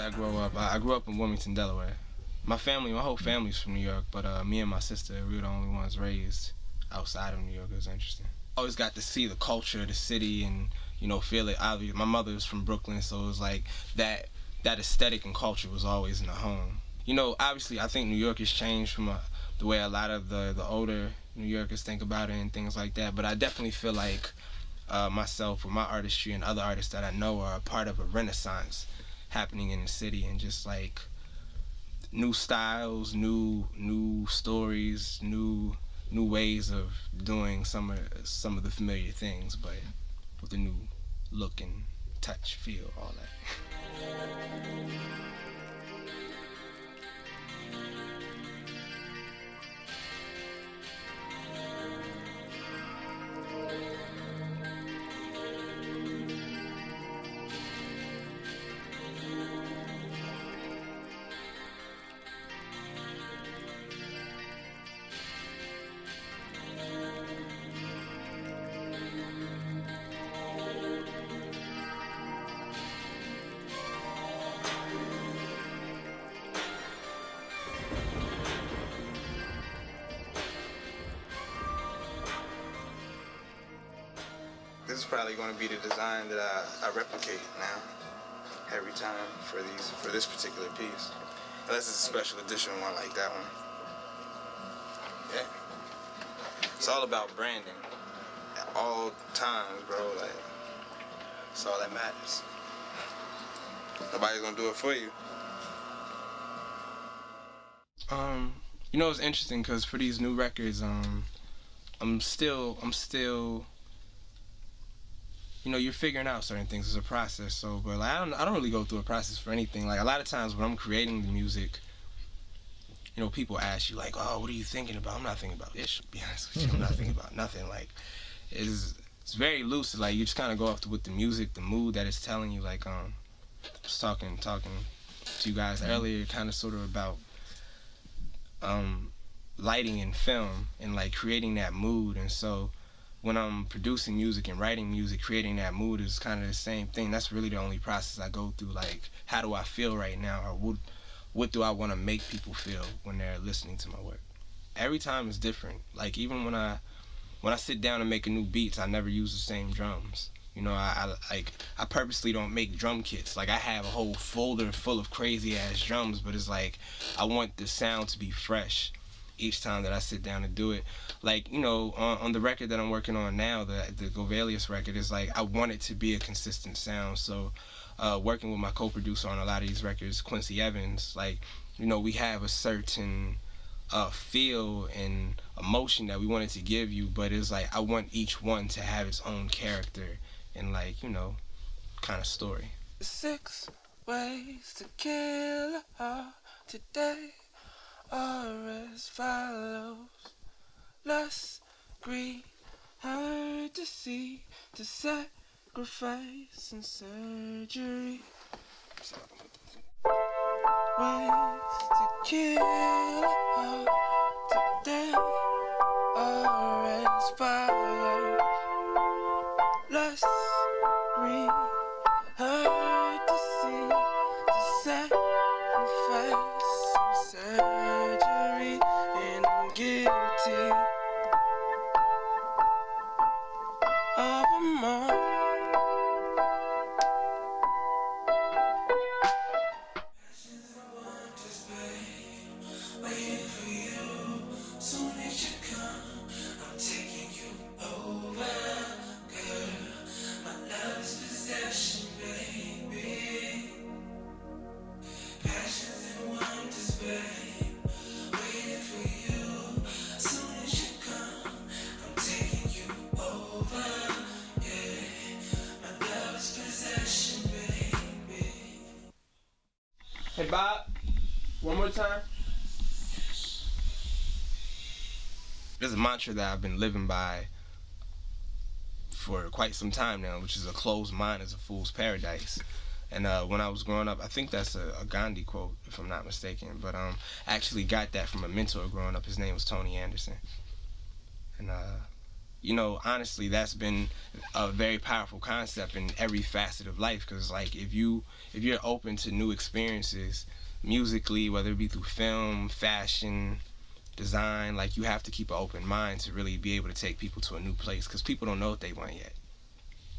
I grow up? I grew up in Wilmington, Delaware. My whole family's from New York, but me and my sister, we were the only ones raised outside of New York. It was interesting. Always got to see the culture of the city and, you know, feel it. Obviously, my mother was from Brooklyn, so it was like that aesthetic and culture was always in the home. You know, obviously, I think New York has changed from the way a lot of the older New Yorkers think about it and things like that, but I definitely feel like myself with my artistry and other artists that I know are a part of a renaissance happening in the city, and just like new styles, new stories, new ways of doing some of the familiar things, but with a new look and touch, feel, all that. This is probably going to be the design that I replicate now every time for this particular piece. Unless it's a special edition one like that one. Yeah. It's all about branding at all times, bro. Like, it's all that matters. Nobody's gonna do it for you. You know, it's interesting because for these new records, I'm still, you know, you're figuring out certain things. It's a process. So, but like, I don't really go through a process for anything. Like, a lot of times when I'm creating the music, you know, people ask you like, "Oh, what are you thinking about?" I'm not thinking about this. To be honest with you, I'm not thinking about nothing. Like, it's very loose. Like, you just kind of go off with the music, the mood that it's telling you. Like, I was talking to you guys earlier, kind of sort of about lighting and film and like creating that mood. And so when I'm producing music and writing music, creating that mood is kind of the same thing. That's really the only process I go through. Like, how do I feel right now, or what do I want to make people feel when they're listening to my work? Every time is different. Like, even when I sit down and make a new beat, I never use the same drums. You know, I purposely don't make drum kits. Like, I have a whole folder full of crazy ass drums, but it's like I want the sound to be fresh each time that I sit down to do it. Like, you know, on the record that I'm working on now, the GO-VAIL-E-US record, is like I want it to be a consistent sound. So working with my co-producer on a lot of these records, Quincy Evans, like, you know, we have a certain feel and emotion that we wanted to give you, but it's like I want each one to have its own character and, like, you know, kind of story. 6 ways to kill a heart today are as follows: lust, greed, hurt to see, to sacrifice and surgery. Ways to kill a heart today are as follows: lust, greed, hurt to see, to sacrifice surgery, and I'm guilty of them all. Passions and wonders, babe, waiting for you. Soon as you come, I'm taking you over, girl. My love's possession, baby. Passions and wonders, babe, waiting for you. Soon as you come, I'm taking you over, yeah. My love's possession, baby. Hey Bob, one more time. There's a mantra that I've been living by for quite some time now, which is a closed mind is a fool's paradise. And when I was growing up, I think that's a Gandhi quote, if I'm not mistaken, but I actually got that from a mentor growing up. His name was Tony Anderson. And you know, honestly, that's been a very powerful concept in every facet of life. Because like if you're open to new experiences musically, whether it be through film, fashion, design, like you have to keep an open mind to really be able to take people to a new place. Because people don't know what they want yet.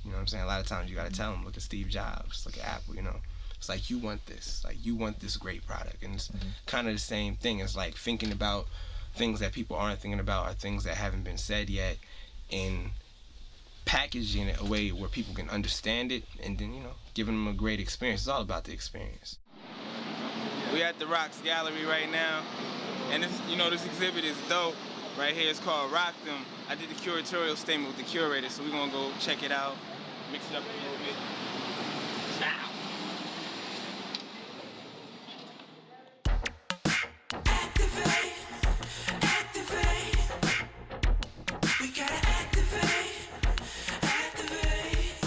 You know what I'm saying? A lot of times you gotta tell them, look at Steve Jobs, look at Apple, you know. It's like, you want this. Like, you want this great product. And it's kind of the same thing. It's like thinking about things that people aren't thinking about, or things that haven't been said yet, and packaging it a way where people can understand it, and then, you know, giving them a great experience. It's all about the experience. We at the Rocks Gallery right now, and this, you know, this exhibit is dope. Right here, it's called Rock Them. I did the curatorial statement with the curator, so we're gonna go check it out, mix it up a little bit. Ciao. Activate, activate. We gotta activate, activate.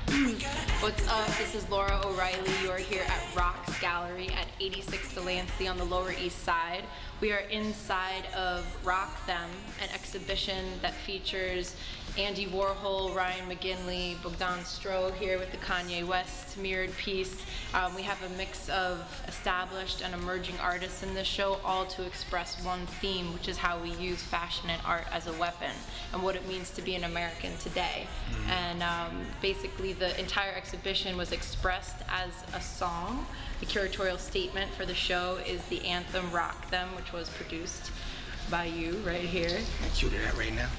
We gotta activate. What's up? This is Laura O'Reilly. You are here at Rocks Gallery at 86 Delancey on the Lower East Side. We are inside of Rock Them, an exhibition that features Andy Warhol, Ryan McGinley, Bogdan Stroh here with the Kanye West mirrored piece. We have a mix of established and emerging artists in this show, all to express one theme, which is how we use fashion and art as a weapon and what it means to be an American today. And basically the entire exhibition was expressed as a song. The curatorial statement for the show is the anthem Rock Them, which was produced by you right here. I cue to that right now.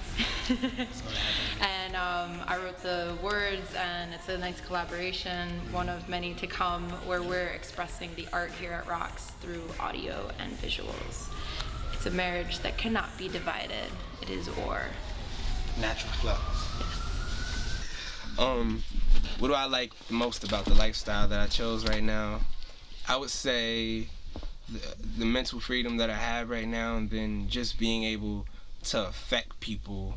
And I wrote the words, and it's a nice collaboration, one of many to come, where we're expressing the art here at Rocks through audio and visuals. It's a marriage that cannot be divided. It is or. Natural flow. What do I like the most about the lifestyle that I chose right now? I would say the mental freedom that I have right now, and then just being able to affect people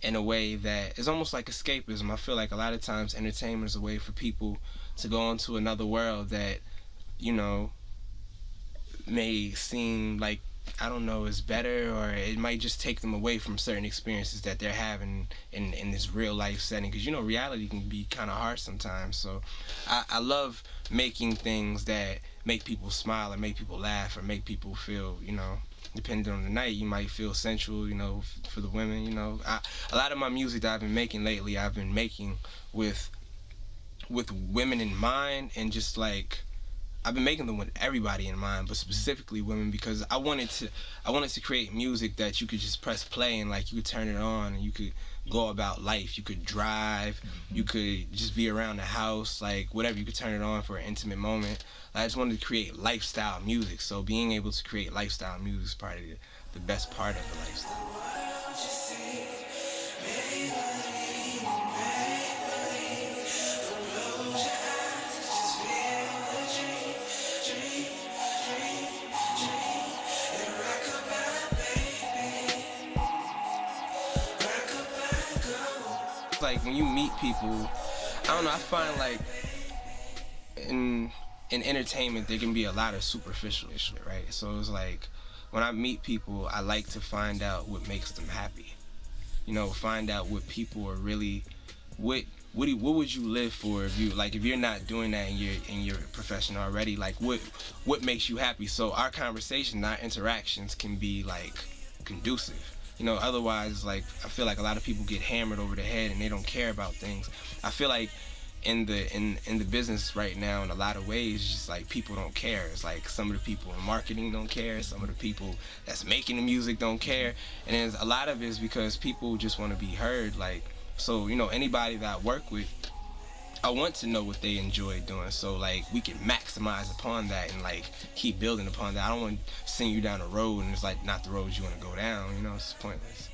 in a way that is almost like escapism. I feel like a lot of times entertainment is a way for people to go into another world that, you know, may seem like, I don't know, is better, or it might just take them away from certain experiences that they're having in this real life setting. Because, you know, reality can be kind of hard sometimes. So I love making things that make people smile or make people laugh or make people feel, you know, depending on the night, you might feel sensual, you know, for the women, you know. A lot of my music that I've been making lately, I've been making with women in mind, and just like, I've been making them with everybody in mind, but specifically women, because I wanted to create music that you could just press play and like you could turn it on and you could go about life. You could drive, you could just be around the house, like whatever, you could turn it on for an intimate moment. I just wanted to create lifestyle music, so being able to create lifestyle music is probably the best part of the lifestyle. Like when you meet people, I don't know, I find like in entertainment there can be a lot of superficial shit, right? So it's like when I meet people, I like to find out what makes them happy. You know, find out what people are really, what would you live for if you're not doing that in your profession already, like what makes you happy? So our conversation, our interactions can be like conducive. You know, otherwise, like, I feel like a lot of people get hammered over the head and they don't care about things. I feel like in the business right now, in a lot of ways, it's just like people don't care. It's like some of the people in marketing don't care, some of the people that's making the music don't care, and then a lot of it is because people just want to be heard. Like, so, you know, anybody that I work with, I want to know what they enjoy doing, so like we can maximize upon that and like keep building upon that. I don't want to send you down a road and it's like not the road you want to go down, you know, it's pointless.